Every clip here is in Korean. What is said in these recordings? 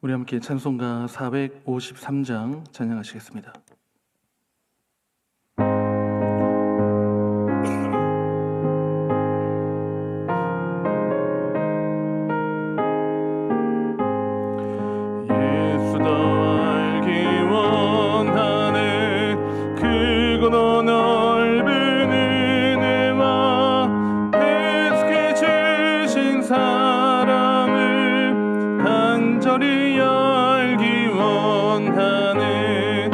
우리 함께 찬송가 453장 찬양하시겠습니다. 예수 더 알기 원하네. 크고 넓은 은혜와 계속해 주신 사랑을 간절히 알기 원하네.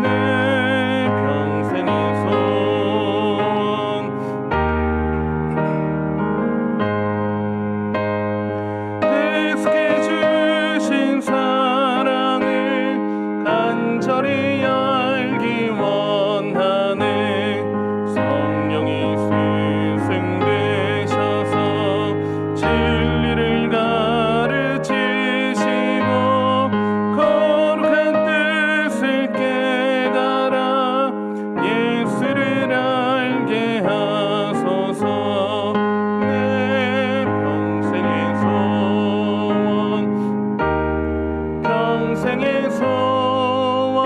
내 평생의 소원 계속해 주신 사랑을 간절히 알기 원하네. 성령이 스승되셔서 진리를 가르치시고 거룩한 뜻을 깨달아 예수를 알게 하소서. 내 평생의 소원 평생의 소원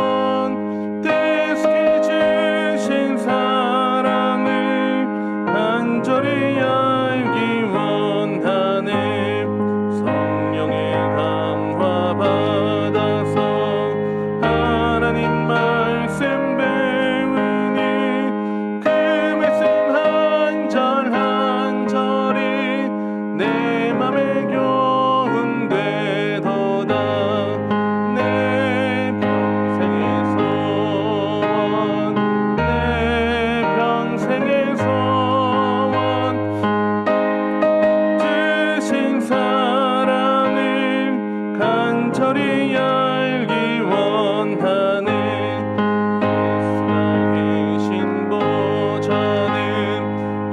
계속해 주신 사랑을 간절히 알기 원하네. 성령의 강화 받아서 하나님 말씀 배우니 그 말씀 한 절 한 절이 내 맘에 교훈되도다. 내 평생의 소원 내 평생의 소원 주신 사랑을 간절히 알기 원하네. 예수가 계신 보좌는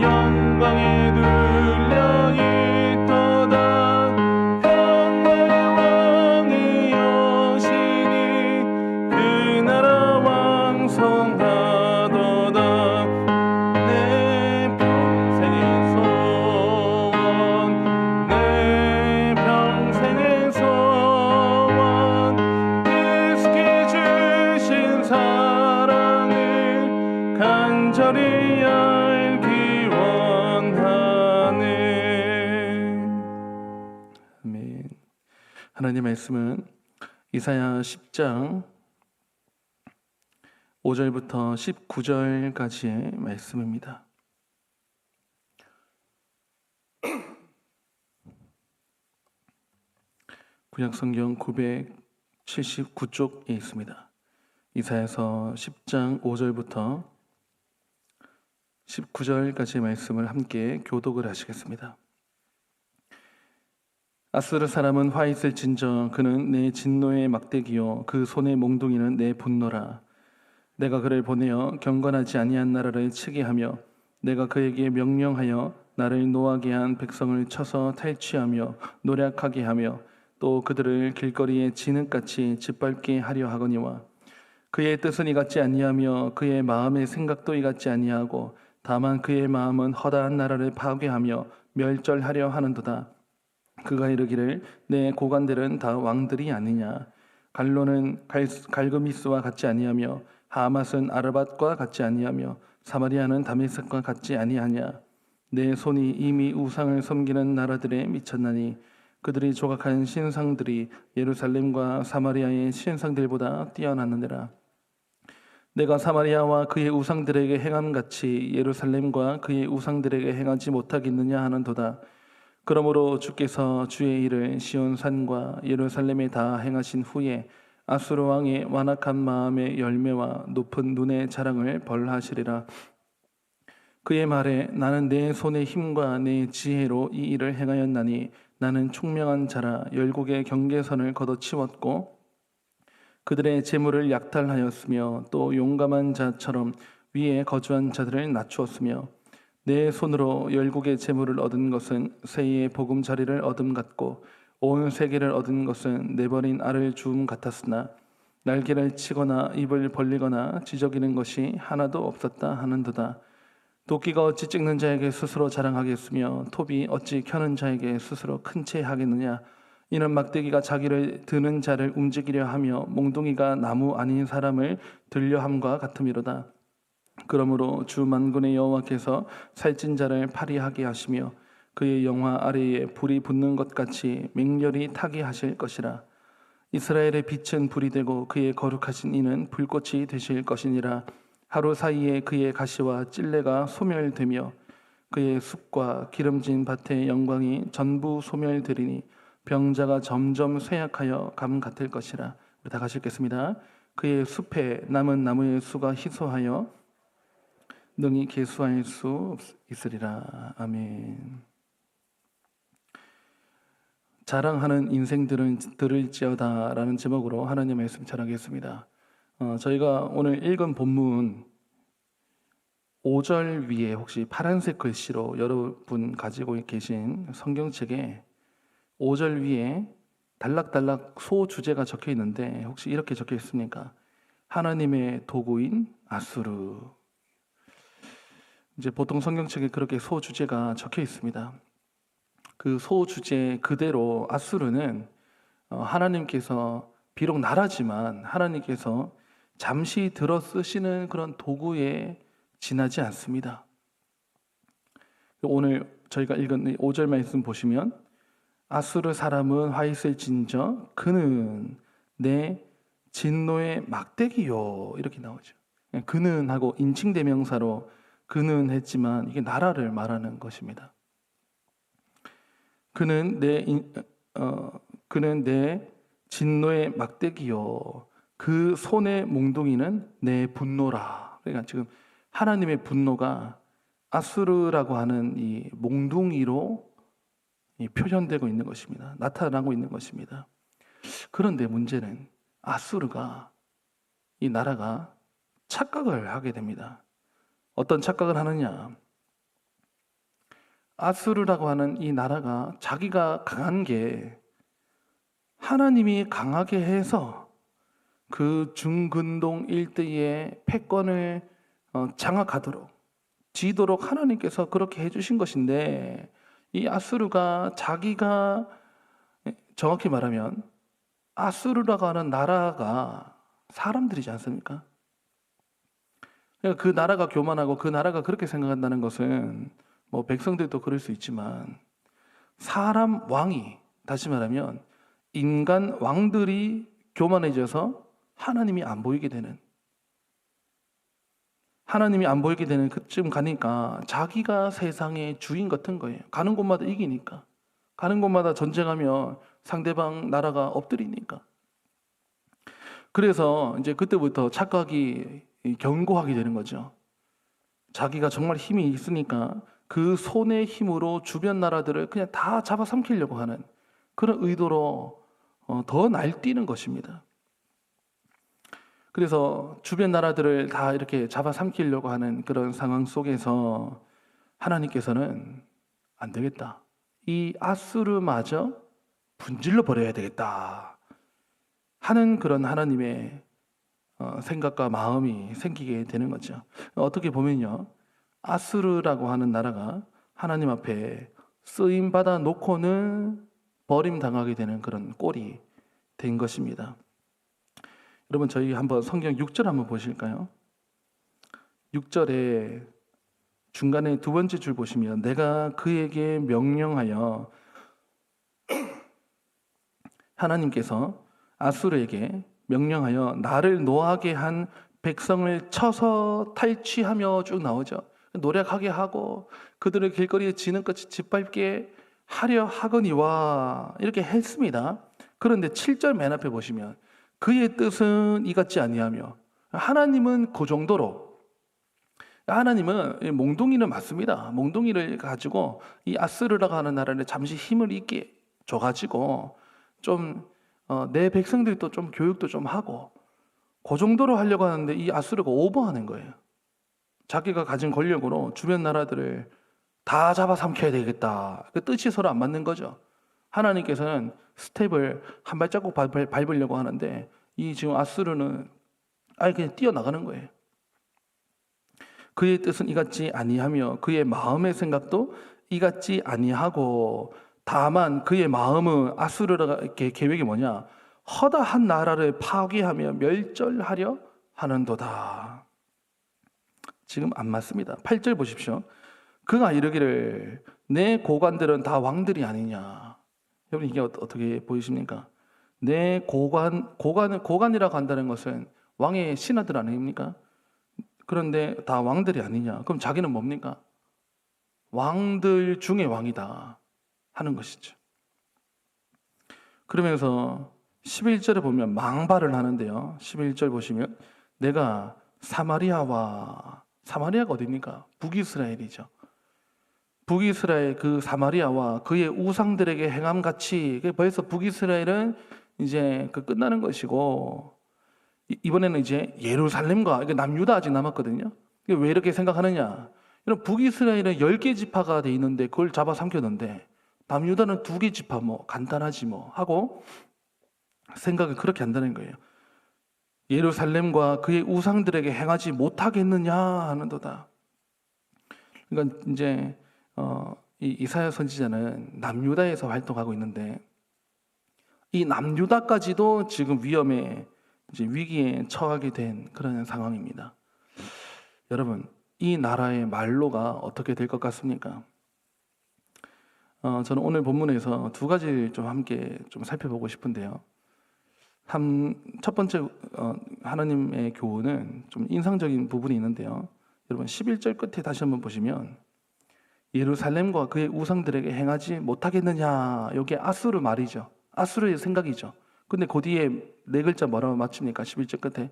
영광에 눌려 있도다. 평화의 왕이 오시니 그 나라 왕성하도다. 내 평생의 소원 내 평생의 소원 계속해 주신 사랑을 간절히 알기 원하네. 아멘. 하나님의 말씀은 이사야 10장 5절부터 19절까지의 말씀입니다. 구약성경 979쪽에 있습니다. 이사야서 10장 5절부터 19절까지의 말씀을 함께 교독을 하시겠습니다. 아스르 사람은 화 있을진저 그는 내 진노의 막대기요 그 손의 몽둥이는 내 분노라. 내가 그를 보내어 경건하지 아니한 나라를 치게 하며 내가 그에게 명령하여 나를 노하게 한 백성을 쳐서 탈취하며 노략하게 하며 또 그들을 길거리에 진흙같이 짓밟게 하려 하거니와 그의 뜻은 이같지 아니하며 그의 마음의 생각도 이같지 아니하고 다만 그의 마음은 허다한 나라를 파괴하며 멸절하려 하는도다. 그가 이르기를 내 고관들은 다 왕들이 아니냐. 갈로는 갈그미스와 같지 아니하며 하맛은 아르밧과 같지 아니하며 사마리아는 다메섹과 같지 아니하냐. 내 손이 이미 우상을 섬기는 나라들에 미쳤나니 그들이 조각한 신상들이 예루살렘과 사마리아의 신상들보다 뛰어나느니라. 내가 사마리아와 그의 우상들에게 행함같이 예루살렘과 그의 우상들에게 행하지 못하겠느냐 하는도다. 그러므로 주께서 주의 일을 시온산과 예루살렘에 다 행하신 후에 아수르 왕의 완악한 마음의 열매와 높은 눈의 자랑을 벌하시리라. 그의 말에 나는 내 손의 힘과 내 지혜로 이 일을 행하였나니 나는 총명한 자라. 열국의 경계선을 걷어치웠고 그들의 재물을 약탈하였으며 또 용감한 자처럼 위에 거주한 자들을 낮추었으며 내 손으로 열국의 재물을 얻은 것은 새의 보금자리를 얻음 같고 온 세계를 얻은 것은 내버린 알을 주움 같았으나 날개를 치거나 입을 벌리거나 지저귀는 것이 하나도 없었다 하는도다. 도끼가 어찌 찍는 자에게 스스로 자랑하겠으며 톱이 어찌 켜는 자에게 스스로 큰 채 하겠느냐. 이는 막대기가 자기를 드는 자를 움직이려 하며 몽둥이가 나무 아닌 사람을 들려 함과 같음이로다. 그러므로 주 만군의 여호와께서 살찐 자를 파리하게 하시며 그의 영화 아래에 불이 붙는 것 같이 맹렬히 타게 하실 것이라. 이스라엘의 빛은 불이 되고 그의 거룩하신 이는 불꽃이 되실 것이니라. 하루 사이에 그의 가시와 찔레가 소멸되며 그의 숲과 기름진 밭의 영광이 전부 소멸되리니 병자가 점점 쇠약하여 감 같을 것이라. 우리 다 같이 읽겠습니다. 그의 숲에 남은 나무의 수가 희소하여 능히 계수할 수 있으리라. 아멘. 자랑하는 인생들은 들을지어다라는 제목으로 하나님의 말씀 전하겠습니다. 저희가 오늘 읽은 본문 5절 위에 혹시 파란색 글씨로 여러분 가지고 계신 성경책에 5절 위에 단락단락 소주제가 적혀 있는데 혹시 이렇게 적혀 있습니까? 하나님의 도구인 아수르. 이제 보통 성경책에 그렇게 소주제가 적혀 있습니다. 그 소주제 그대로 아수르는 하나님께서 비록 나라지만 하나님께서 잠시 들어 쓰시는 그런 도구에 지나지 않습니다. 오늘 저희가 읽은 5절 말씀 보시면 아수르 사람은 화 있을진저 그는 내 진노의 막대기요 이렇게 나오죠. 그는 하고 인칭대명사로 그는 했지만 이게 나라를 말하는 것입니다. 그는 내 진노의 막대기요 그 손의 몽둥이는 내 분노라. 그러니까 지금 하나님의 분노가 아수르라고 하는 이 몽둥이로 표현되고 있는 것입니다. 나타나고 있는 것입니다. 그런데 문제는 아수르가 이 나라가 착각을 하게 됩니다. 어떤 착각을 하느냐? 아수르라고 하는 이 나라가 자기가 강한 게 하나님이 강하게 해서 그 중근동 일대의 패권을 장악하도록 지도록 하나님께서 그렇게 해주신 것인데 이 아수르가 자기가 정확히 말하면 아수르라고 하는 나라가 사람들이지 않습니까? 그러니까 그 나라가 교만하고 그 나라가 그렇게 생각한다는 것은 뭐 백성들도 그럴 수 있지만 사람 왕이 다시 말하면 인간 왕들이 교만해져서 하나님이 안 보이게 되는 그쯤 가니까 자기가 세상의 주인 같은 거예요. 가는 곳마다 이기니까 가는 곳마다 전쟁하면 상대방 나라가 엎드리니까 그래서 이제 그때부터 착각이 견고하게 되는 거죠. 자기가 정말 힘이 있으니까 그 손의 힘으로 주변 나라들을 그냥 다 잡아삼키려고 하는 그런 의도로 더 날뛰는 것입니다. 그래서 주변 나라들을 다 이렇게 잡아삼키려고 하는 그런 상황 속에서 하나님께서는 안 되겠다. 이 아수르마저 분질러 버려야 되겠다 하는 그런 하나님의 생각과 마음이 생기게 되는 거죠. 어떻게 보면요, 아수르라고 하는 나라가 하나님 앞에 쓰임 받아 놓고는 버림당하게 되는 그런 꼴이 된 것입니다. 여러분 저희 한번 성경 6절 한번 보실까요? 6절에 중간에 두 번째 줄 보시면 내가 그에게 명령하여 하나님께서 아수르에게 명령하여 나를 노하게 한 백성을 쳐서 탈취하며 쭉 나오죠. 노력하게 하고 그들을 길거리에 지는같이 짓밟게 하려 하거니와 이렇게 했습니다. 그런데 7절 맨 앞에 보시면 그의 뜻은 이같지 아니하며 하나님은 그 정도로 하나님은 몽둥이는 맞습니다. 몽둥이를 가지고 이 아스르라고 하는 나라를 잠시 힘을 있게 줘가지고 좀 내 백성들도 좀 교육도 좀 하고 그 정도로 하려고 하는데 이 아수르가 오버하는 거예요. 자기가 가진 권력으로 주변 나라들을 다 잡아삼켜야 되겠다. 그 뜻이 서로 안 맞는 거죠. 하나님께서는 스텝을 한 발자국 밟으려고 하는데 이 지금 아수르는 아예 그냥 뛰어나가는 거예요. 그의 뜻은 이같지 아니하며 그의 마음의 생각도 이같지 아니하고 다만 그의 마음은 아수르의 계획이 뭐냐? 허다한 나라를 파괴하며 멸절하려 하는도다. 지금 안 맞습니다. 8절 보십시오. 그가 이르기를 내 고관들은 다 왕들이 아니냐. 여러분 이게 어떻게 보이십니까? 내 고관이라고 한다는 것은 왕의 신하들 아닙니까? 그런데 다 왕들이 아니냐. 그럼 자기는 뭡니까? 왕들 중에 왕이다 하는 것이죠. 그러면서 11절에 보면 망발을 하는데요. 11절 보시면 내가 사마리아가 어디입니까? 북이스라엘이죠. 북이스라엘 그 사마리아와 그의 우상들에게 행함같이 벌써 북이스라엘은 이제 끝나는 것이고 이번에는 이제 예루살렘과 남유다 아직 남았거든요. 왜 이렇게 생각하느냐? 여러분 북이스라엘은 10개 지파가 돼 있는데 그걸 잡아 삼켰는데 남유다는 2개 지파 뭐 간단하지 뭐 하고 생각을 그렇게 한다는 거예요. 예루살렘과 그의 우상들에게 행하지 못하겠느냐 하는도다. 그러니까 이제 이 이사야 선지자는 남유다에서 활동하고 있는데 이 남유다까지도 지금 위기에 처하게 된 그런 상황입니다. 여러분 이 나라의 말로가 어떻게 될 것 같습니까? 저는 오늘 본문에서 2가지를 좀 함께 좀 살펴보고 싶은데요. 첫 번째 하나님의 교훈은 좀 인상적인 부분이 있는데요. 여러분 11절 끝에 다시 한번 보시면 예루살렘과 그의 우상들에게 행하지 못하겠느냐. 여기에 아수르 말이죠. 아수르의 생각이죠. 근데 그 뒤에 4글자 뭐라고 맞춥니까? 11절 끝에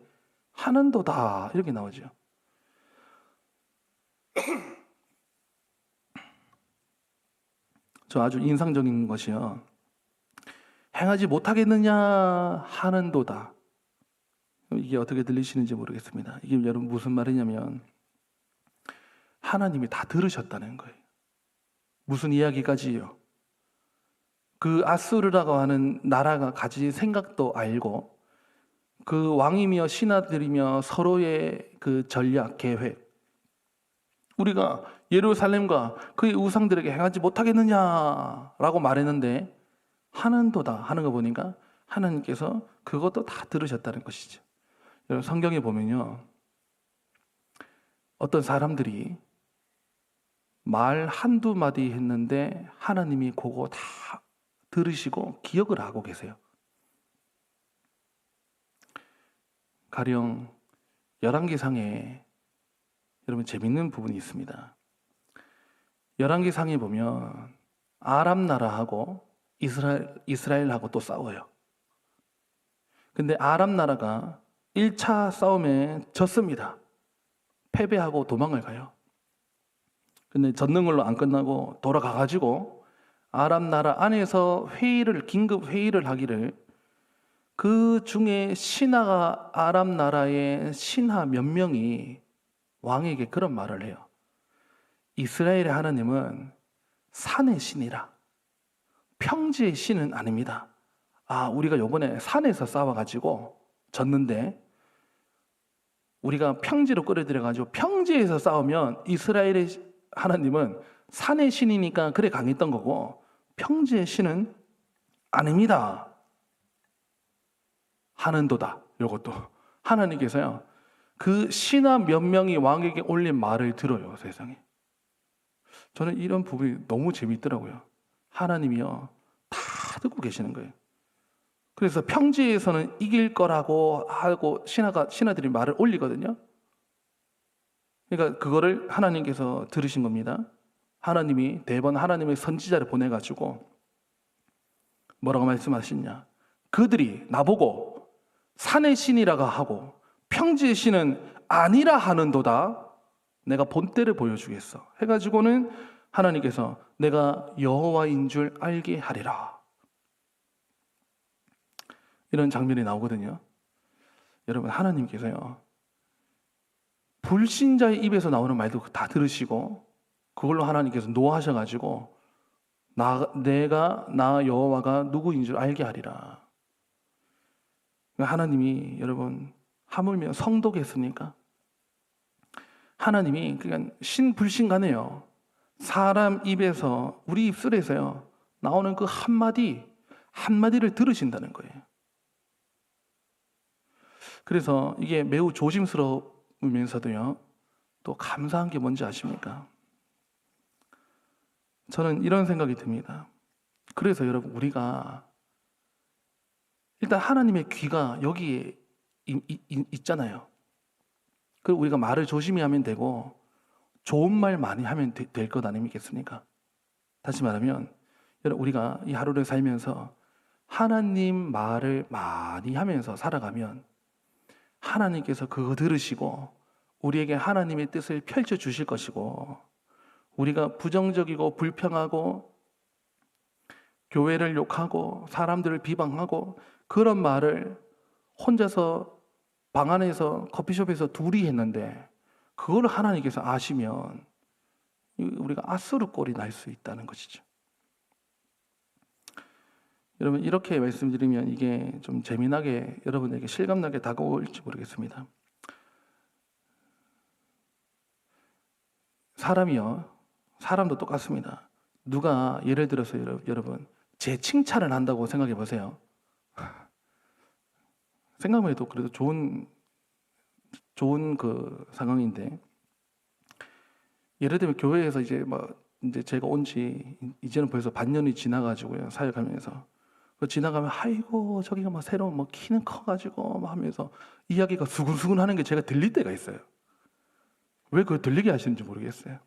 하는도다 이렇게 나오죠. 저 아주 인상적인 것이요. 행하지 못하겠느냐 하는도다. 이게 어떻게 들리시는지 모르겠습니다. 이게 여러분 무슨 말이냐면 하나님이 다 들으셨다는 거예요. 무슨 이야기까지요? 그 아수르라고 하는 나라가 가질 생각도 알고 그 왕이며 신하들이며 서로의 그 전략, 계획 우리가 예루살렘과 그의 우상들에게 행하지 못하겠느냐라고 말했는데 하는도다 하는 거 보니까 하나님께서 그것도 다 들으셨다는 것이죠. 여러분 성경에 보면요. 어떤 사람들이 말 한두 마디 했는데 하나님이 그거 다 들으시고 기억을 하고 계세요. 가령 열왕기상에 여러분 재밌는 부분이 있습니다. 열왕기상에 보면 아람 나라하고 이스라엘하고 또 싸워요. 근데 아람 나라가 1차 싸움에 졌습니다. 패배하고 도망을 가요. 근데 졌는 걸로 안 끝나고 돌아가가지고 아람 나라 안에서 긴급 회의를 하기를 그 중에 신하가 아람 나라의 신하 몇 명이 왕에게 그런 말을 해요. 이스라엘의 하나님은 산의 신이라 평지의 신은 아닙니다. 우리가 요번에 산에서 싸워가지고 졌는데 우리가 평지로 끌어들여가지고 평지에서 싸우면 이스라엘의 하나님은 산의 신이니까 그래 강했던 거고 평지의 신은 아닙니다. 하는도다. 요것도 하나님께서요. 그 신하 몇 명이 왕에게 올린 말을 들어요. 세상에. 저는 이런 부분이 너무 재밌더라고요. 하나님이요. 다 듣고 계시는 거예요. 그래서 평지에서는 이길 거라고 하고 신하들이 말을 올리거든요. 그러니까 그거를 하나님께서 들으신 겁니다. 하나님이 대번 하나님의 선지자를 보내가지고 뭐라고 말씀하시냐. 그들이 나보고 산의 신이라고 하고 평지의 신은 아니라 하는도다. 내가 본때를 보여주겠어. 해가지고는 하나님께서 내가 여호와인 줄 알게 하리라. 이런 장면이 나오거든요. 여러분 하나님께서요. 불신자의 입에서 나오는 말도 다 들으시고 그걸로 하나님께서 노하셔가지고 나 여호와가 누구인 줄 알게 하리라. 하나님이 여러분 하물며 성도겠습니까? 하나님이 그냥 신불신간에요. 사람 입에서 우리 입술에서요 나오는 그 한마디를 들으신다는 거예요. 그래서 이게 매우 조심스러우면서도요, 또 감사한 게 뭔지 아십니까? 저는 이런 생각이 듭니다. 그래서 여러분, 우리가 일단 하나님의 귀가 여기에 있잖아요. 그리고 우리가 말을 조심히 하면 되고 좋은 말 많이 하면 될 것 아니겠습니까? 다시 말하면 여러분, 우리가 이 하루를 살면서 하나님 말을 많이 하면서 살아가면 하나님께서 그거 들으시고 우리에게 하나님의 뜻을 펼쳐 주실 것이고, 우리가 부정적이고 불평하고 교회를 욕하고 사람들을 비방하고 그런 말을 혼자서 방 안에서 커피숍에서 둘이 했는데 그걸 하나님께서 아시면 우리가 아수르 꼴이 날 수 있다는 것이죠. 여러분, 이렇게 말씀드리면 이게 좀 재미나게 여러분에게 실감나게 다가올지 모르겠습니다. 사람도 똑같습니다. 누가 예를 들어서 여러분 제 칭찬을 한다고 생각해 보세요. 생각만 해도 그래도 좋은 그 상황인데, 예를 들면 교회에서 이제 제가 온 지 이제는 벌써 반년이 지나가지고요, 사역하면서 지나가면 아이고 저기가 새로운 키는 커가지고 하면서 이야기가 수근수근 하는 게 제가 들릴 때가 있어요. 왜 그걸 들리게 하시는지 모르겠어요.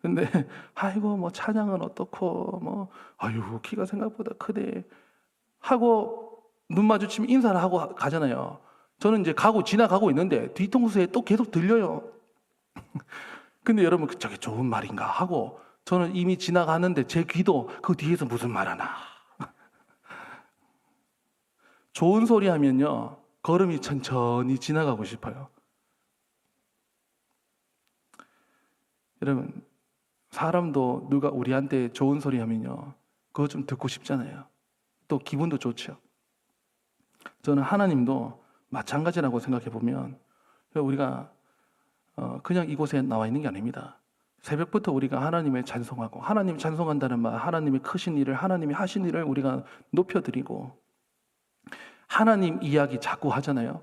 근데 아이고 찬양은 어떻고 아유 키가 생각보다 크대 하고 눈 마주치면 인사를 하고 가잖아요. 저는 이제 지나가고 있는데 뒤통수에 또 계속 들려요. 근데 여러분, 저게 좋은 말인가 하고 저는 이미 지나가는데 제 귀도 그 뒤에서 무슨 말 하나. 좋은 소리 하면요, 걸음이 천천히 지나가고 싶어요. 여러분, 사람도 누가 우리한테 좋은 소리 하면요, 그거 좀 듣고 싶잖아요. 또 기분도 좋죠. 저는 하나님도 마찬가지라고 생각해 보면, 우리가 그냥 이곳에 나와 있는 게 아닙니다. 새벽부터 우리가 하나님을 찬송하고, 하나님 찬송한다는 말, 하나님의 크신 일을, 하나님이 하신 일을 우리가 높여드리고, 하나님 이야기 자꾸 하잖아요.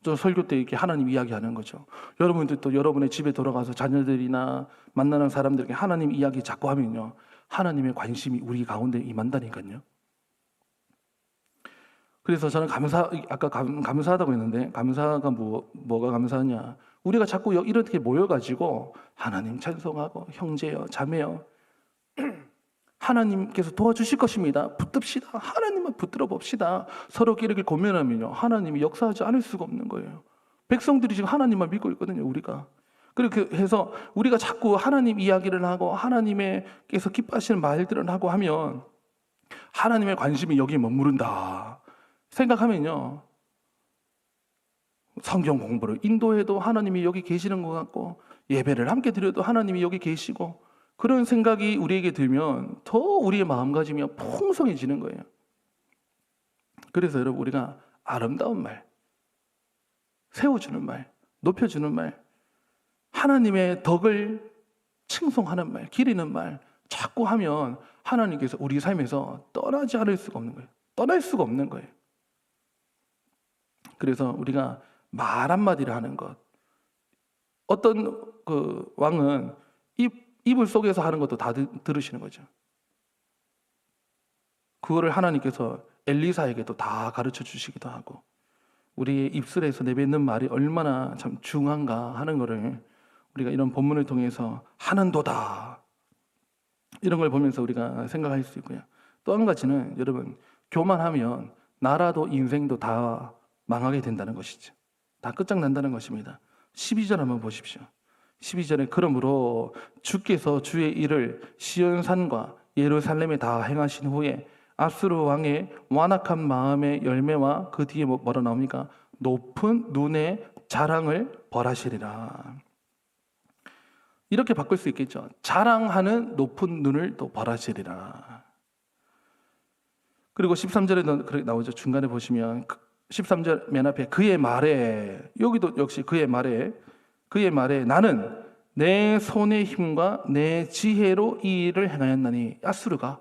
저 설교 때 이렇게 하나님 이야기 하는 거죠. 여러분들 또 여러분의 집에 돌아가서 자녀들이나 만나는 사람들에게 하나님 이야기 자꾸 하면요, 하나님의 관심이 우리 가운데 임한다니까요. 그래서 저는 아까 감사하다고 했는데, 감사가 뭐가 감사하냐? 우리가 자꾸 이렇게 모여가지고 하나님 찬송하고 형제여 자매여 하나님께서 도와주실 것입니다. 붙듭시다. 하나님만 붙들어 봅시다. 서로 이렇게 고민하면요, 하나님이 역사하지 않을 수가 없는 거예요. 백성들이 지금 하나님만 믿고 있거든요, 우리가. 그렇게 해서 우리가 자꾸 하나님 이야기를 하고 하나님께서 기뻐하시는 말들을 하고 하면 하나님의 관심이 여기에 머무른다 생각하면요, 성경 공부를 인도해도 하나님이 여기 계시는 것 같고, 예배를 함께 드려도 하나님이 여기 계시고, 그런 생각이 우리에게 들면 더 우리의 마음가짐이 풍성해지는 거예요. 그래서 여러분, 우리가 아름다운 말, 세워주는 말, 높여주는 말, 하나님의 덕을 칭송하는 말, 기리는 말 자꾸 하면 하나님께서 우리 삶에서 떠나지 않을 수가 없는 거예요. 떠날 수가 없는 거예요. 그래서 우리가 말 한마디를 하는 것, 어떤 그 왕은 이불 속에서 하는 것도 다 들으시는 거죠. 그거를 하나님께서 엘리사에게도 다 가르쳐 주시기도 하고, 우리의 입술에서 내뱉는 말이 얼마나 참 중요한가 하는 것을 우리가 이런 본문을 통해서 하는도다, 이런 걸 보면서 우리가 생각할 수 있고요. 또 한 가지는 여러분, 교만하면 나라도 인생도 다 망하게 된다는 것이죠. 다 끝장난다는 것입니다. 12절 한번 보십시오. 12절에 그러므로 주께서 주의 일을 시온산과 예루살렘에 다 행하신 후에 아수르 왕의 완악한 마음의 열매와 그 뒤에 뭐라 나옵니까? 높은 눈의 자랑을 벌하시리라. 이렇게 바꿀 수 있겠죠. 자랑하는 높은 눈을 또 벌하시리라. 그리고 13절에도 그렇게 나오죠. 중간에 보시면 13절 맨 앞에 그의 말에, 여기도 역시 그의 말에 나는 내 손의 힘과 내 지혜로 이 일을 행하였나니, 아수르가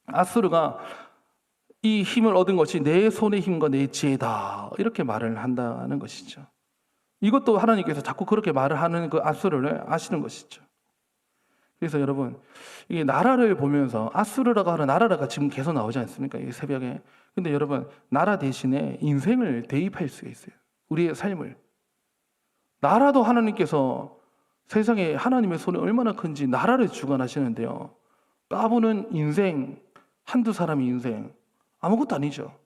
아수르가 이 힘을 얻은 것이 내 손의 힘과 내 지혜다, 이렇게 말을 한다는 것이죠. 이것도 하나님께서 자꾸 그렇게 말을 하는 그 아수르를 아시는 것이죠. 그래서 여러분, 이 나라를 보면서 아수르라고 하는 나라가 지금 계속 나오지 않습니까? 이 새벽에. 근데 여러분, 나라 대신에 인생을 대입할 수가 있어요. 우리의 삶을. 나라도 하나님께서 세상에 하나님의 손이 얼마나 큰지 나라를 주관하시는데요, 까부는 인생, 한두 사람의 인생, 아무것도 아니죠.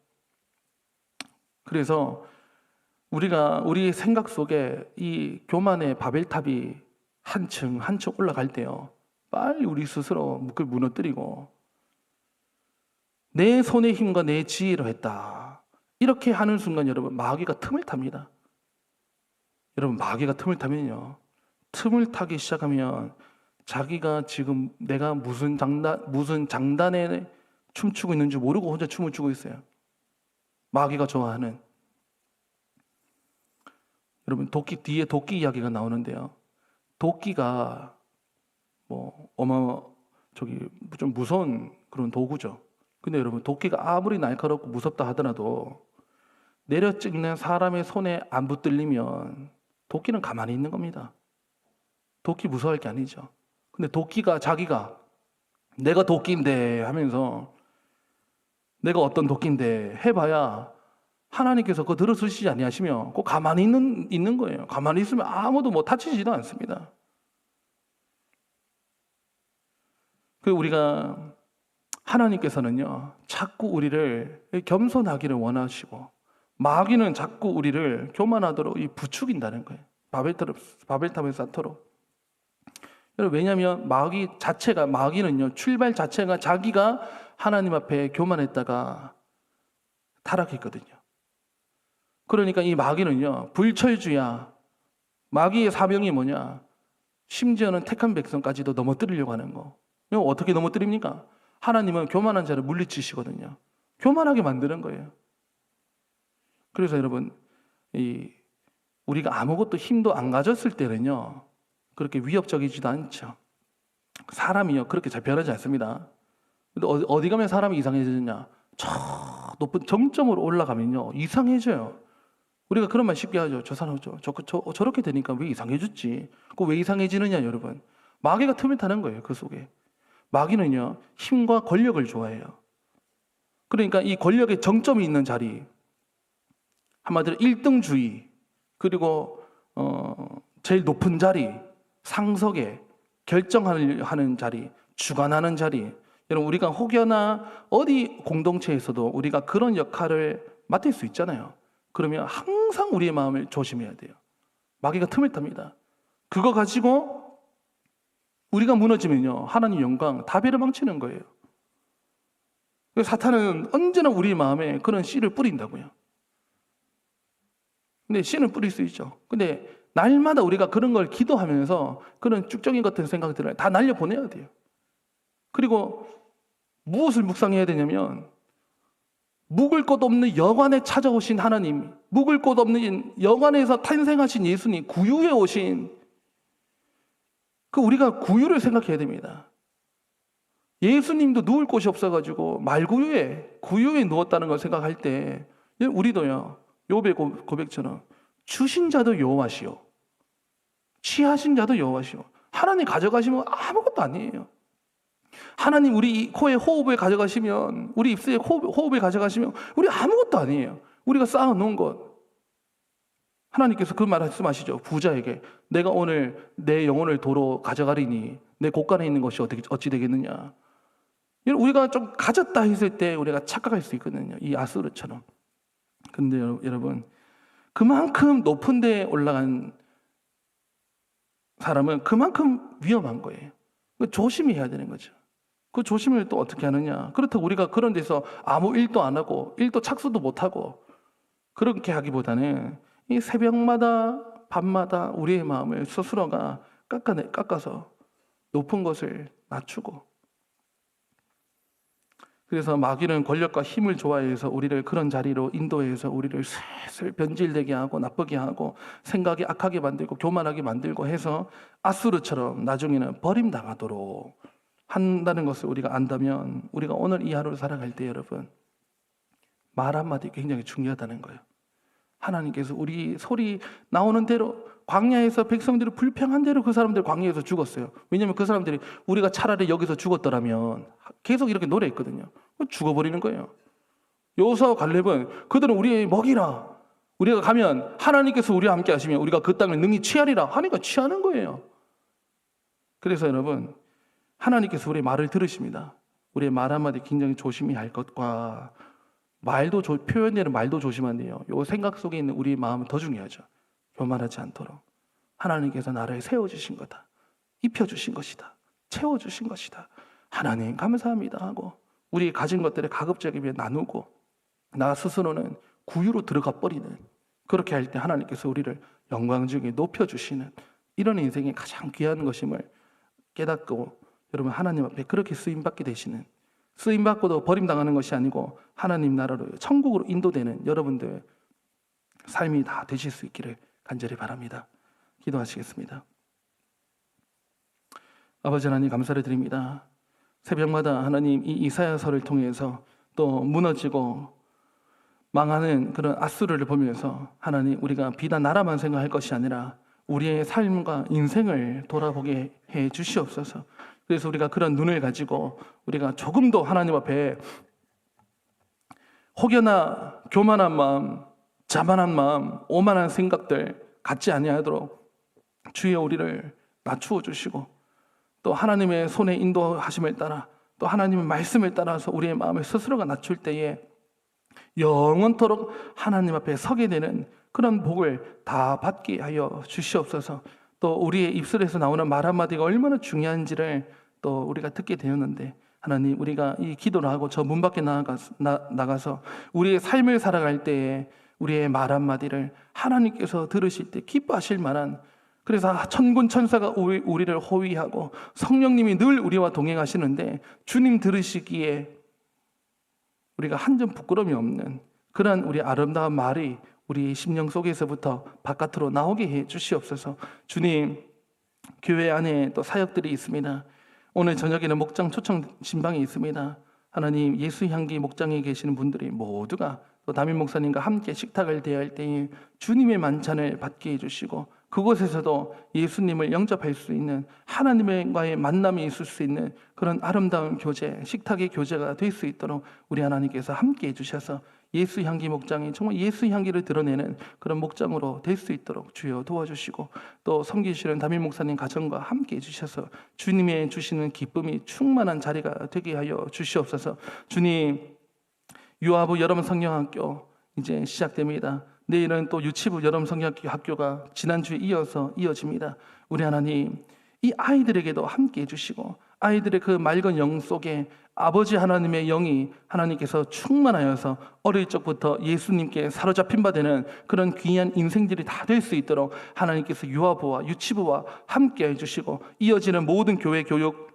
그래서 우리가 우리 생각 속에 이 교만의 바벨탑이 한층 한층 올라갈 때요, 빨리 우리 스스로 그걸 무너뜨리고 내 손의 힘과 내 지혜로 했다, 이렇게 하는 순간 여러분, 마귀가 틈을 탑니다. 여러분, 마귀가 틈을 타면요, 틈을 타기 시작하면 자기가 지금 내가 무슨 장단에 춤추고 있는 줄 모르고 혼자 춤을 추고 있어요. 마귀가 좋아하는. 여러분, 뒤에 도끼 이야기가 나오는데요, 도끼가 좀 무서운 그런 도구죠. 근데 여러분, 도끼가 아무리 날카롭고 무섭다 하더라도 내려 찍는 사람의 손에 안 붙들리면 도끼는 가만히 있는 겁니다. 도끼 무서워할 게 아니죠. 근데 도끼가 자기가 내가 도끼인데 하면서 내가 어떤 도끼인데 해봐야 하나님께서 그거 들어주시지 아니하시면 꼭 가만히 있는 거예요. 가만히 있으면 아무도 다치지도 않습니다. 그 우리가 하나님께서는요, 자꾸 우리를 겸손하기를 원하시고 마귀는 자꾸 우리를 교만하도록 부추긴다는 거예요. 바벨탑을 쌓도록. 왜냐하면 마귀는요, 출발 자체가 자기가 하나님 앞에 교만했다가 타락했거든요. 그러니까 이 마귀는요, 불철주야. 마귀의 사명이 뭐냐? 심지어는 택한 백성까지도 넘어뜨리려고 하는 거. 이거 어떻게 넘어뜨립니까? 하나님은 교만한 자를 물리치시거든요. 교만하게 만드는 거예요. 그래서 여러분, 우리가 아무것도 힘도 안 가졌을 때는요, 그렇게 위협적이지도 않죠. 사람이요, 그렇게 잘 변하지 않습니다. 근데 어디 가면 사람이 이상해지느냐? 저 높은 정점으로 올라가면요, 이상해져요. 우리가 그런 말 쉽게 하죠. 저 사람 저렇게 되니까 왜 이상해졌지? 왜 이상해지느냐, 여러분? 마귀가 틈을 타는 거예요, 그 속에. 마귀는요, 힘과 권력을 좋아해요. 그러니까 이 권력의 정점이 있는 자리, 한마디로 1등주의, 그리고 제일 높은 자리, 상석에 결정하는 자리, 주관하는 자리. 여러분, 우리가 혹여나 어디 공동체에서도 우리가 그런 역할을 맡을 수 있잖아요. 그러면 항상 우리의 마음을 조심해야 돼요. 마귀가 틈을 탑니다. 그거 가지고 우리가 무너지면요, 하나님 영광 다 배려망치는 거예요. 사탄은 언제나 우리 마음에 그런 씨를 뿌린다고요. 근데 씨는 뿌릴 수 있죠. 근데 날마다 우리가 그런 걸 기도하면서 그런 쭉정이 같은 생각들을 다 날려보내야 돼요. 그리고 무엇을 묵상해야 되냐면, 묵을 곳 없는 여관에 찾아오신 하나님, 묵을 곳 없는 여관에서 탄생하신 예수님, 구유에 오신 우리가 구유를 생각해야 됩니다. 예수님도 누울 곳이 없어가지고 구유에 누웠다는 걸 생각할 때, 우리도요, 욥의 고백처럼 주신 자도 여호와시오, 취하신 자도 여호와시오. 하나님 가져가시면 아무것도 아니에요. 하나님 우리 코에 호흡을 가져가시면, 우리 입술에 호흡을 가져가시면 우리 아무것도 아니에요. 우리가 쌓아놓은 것. 하나님께서 그 말씀하시죠. 부자에게 내가 오늘 내 영혼을 도로 가져가리니 내 곳간에 있는 것이 어찌 되겠느냐. 우리가 좀 가졌다 했을 때 우리가 착각할 수 있거든요. 이 아수르처럼. 근데 여러분, 그만큼 높은 데에 올라간 사람은 그만큼 위험한 거예요. 조심히 해야 되는 거죠. 그 조심을 또 어떻게 하느냐. 그렇다고 우리가 그런 데서 아무 일도 안 하고 일도 착수도 못 하고 그렇게 하기보다는 이 새벽마다 밤마다 우리의 마음을 스스로가 깎아서 높은 것을 낮추고, 그래서 마귀는 권력과 힘을 좋아해서 우리를 그런 자리로 인도해서 우리를 슬슬 변질되게 하고 나쁘게 하고 생각이 악하게 만들고 교만하게 만들고 해서 아수르처럼 나중에는 버림당하도록 한다는 것을 우리가 안다면 우리가 오늘 이 하루를 살아갈 때 여러분 말 한마디 굉장히 중요하다는 거예요. 하나님께서 우리 소리 나오는 대로 광야에서 백성들이 불평한 대로 그 사람들 광야에서 죽었어요. 왜냐하면 그 사람들이 우리가 차라리 여기서 죽었더라면 계속 이렇게 노래했거든요. 죽어버리는 거예요. 여호수아와 갈렙은 그들은 우리의 먹이라, 우리가 가면 하나님께서 우리와 함께 하시면 우리가 그 땅을 능히 취하리라 하니까 취하는 거예요. 그래서 여러분 하나님께서 우리의 말을 들으십니다. 우리의 말 한마디 굉장히 조심히 할 것과 표현되는 말도 조심해야 돼요. 요 생각 속에 있는 우리의 마음은 더 중요하죠. 교만하지 않도록 하나님께서 나를 세워주신 거다, 입혀주신 것이다, 채워주신 것이다, 하나님 감사합니다 하고 우리 가진 것들을 가급적이면 나누고 나 스스로는 구유로 들어가 버리는, 그렇게 할 때 하나님께서 우리를 영광 중에 높여주시는 이런 인생이 가장 귀한 것임을 깨닫고 여러분 하나님 앞에 그렇게 쓰임받게 되시는, 쓰임받고도 버림당하는 것이 아니고 하나님 나라로 천국으로 인도되는 여러분들 삶이 다 되실 수 있기를 간절히 바랍니다. 기도하시겠습니다. 아버지 하나님 감사를 드립니다. 새벽마다 하나님 이 이사야서를 통해서 또 무너지고 망하는 그런 앗수르를 보면서 하나님 우리가 비단 나라만 생각할 것이 아니라 우리의 삶과 인생을 돌아보게 해 주시옵소서. 그래서 우리가 그런 눈을 가지고 우리가 조금 더 하나님 앞에 혹여나 교만한 마음, 자만한 마음, 오만한 생각들 갖지 아니하도록 주여 우리를 낮추어 주시고 또 하나님의 손의 인도하심을 따라 또 하나님의 말씀을 따라서 우리의 마음을 스스로가 낮출 때에 영원토록 하나님 앞에 서게 되는 그런 복을 다 받게 하여 주시옵소서. 또 우리의 입술에서 나오는 말 한마디가 얼마나 중요한지를 또 우리가 듣게 되었는데 하나님 우리가 이 기도를 하고 저 문 밖에 나가서 우리의 삶을 살아갈 때에 우리의 말 한마디를 하나님께서 들으실 때 기뻐하실 만한, 그래서 천군 천사가 우리를 호위하고 성령님이 늘 우리와 동행하시는데 주님 들으시기에 우리가 한 점 부끄러움이 없는 그러한 우리 아름다운 말이 우리 심령 속에서부터 바깥으로 나오게 해 주시옵소서. 주님, 교회 안에 또 사역들이 있습니다. 오늘 저녁에는 목장 초청 신방이 있습니다. 하나님, 예수 향기 목장에 계시는 분들이 모두가 또 담임 목사님과 함께 식탁을 대할 때에 주님의 만찬을 받게 해주시고 그곳에서도 예수님을 영접할 수 있는 하나님과의 만남이 있을 수 있는 그런 아름다운 교제, 식탁의 교제가 될 수 있도록 우리 하나님께서 함께 해주셔서 예수 향기 목장이 정말 예수 향기를 드러내는 그런 목장으로 될 수 있도록 주여 도와주시고 또 섬기시는 담임 목사님 가정과 함께 해주셔서 주님의 주시는 기쁨이 충만한 자리가 되게 하여 주시옵소서. 주님, 유아부 여름 성경학교 이제 시작됩니다. 내일은 또 유치부 여름 성경학교가 지난주에 이어집니다. 우리 하나님, 이 아이들에게도 함께 해주시고 아이들의 그 맑은 영 속에 아버지 하나님의 영이 하나님께서 충만하여서 어릴 적부터 예수님께 사로잡힌 바 되는 그런 귀한 인생들이 다 될 수 있도록 하나님께서 유아부와 유치부와 함께 해주시고 이어지는 모든 교회 교육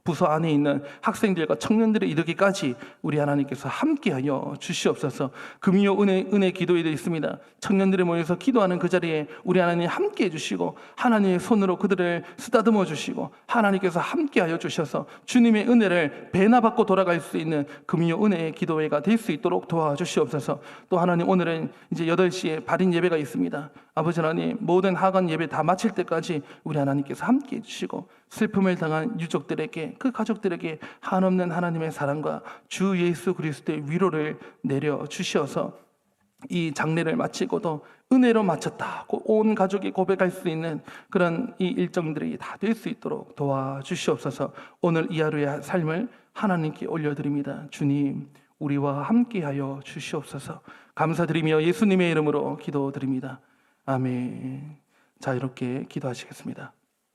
부서 안에 있는 학생들과 청년들에 이르기까지 우리 하나님께서 함께하여 주시옵소서. 금요 은혜 기도회도 있습니다. 청년들이 모여서 기도하는 그 자리에 우리 하나님 함께해 주시고 하나님의 손으로 그들을 쓰다듬어 주시고 하나님께서 함께하여 주셔서 주님의 은혜를 배나 받고 돌아갈 수 있는 금요 은혜 기도회가 될 수 있도록 도와주시옵소서. 또 하나님, 오늘은 이제 8시에 발인 예배가 있습니다. 아버지 하나님, 모든 하간 예배 다 마칠 때까지 우리 하나님께서 함께해 주시고 슬픔을 당한 유족들에게, 그 가족들에게 한없는 하나님의 사랑과 주 예수 그리스도의 위로를 내려 주시어서 이 장례를 마치고도 은혜로 마쳤다고 온 가족이 고백할 수 있는 그런 이 일정들이 다 될 수 있도록 도와주시옵소서. 오늘 이 하루의 삶을 하나님께 올려드립니다. 주님, 우리와 함께하여 주시옵소서. 감사드리며 예수님의 이름으로 기도드립니다. 아멘. 자, 이렇게 기도하시겠습니다.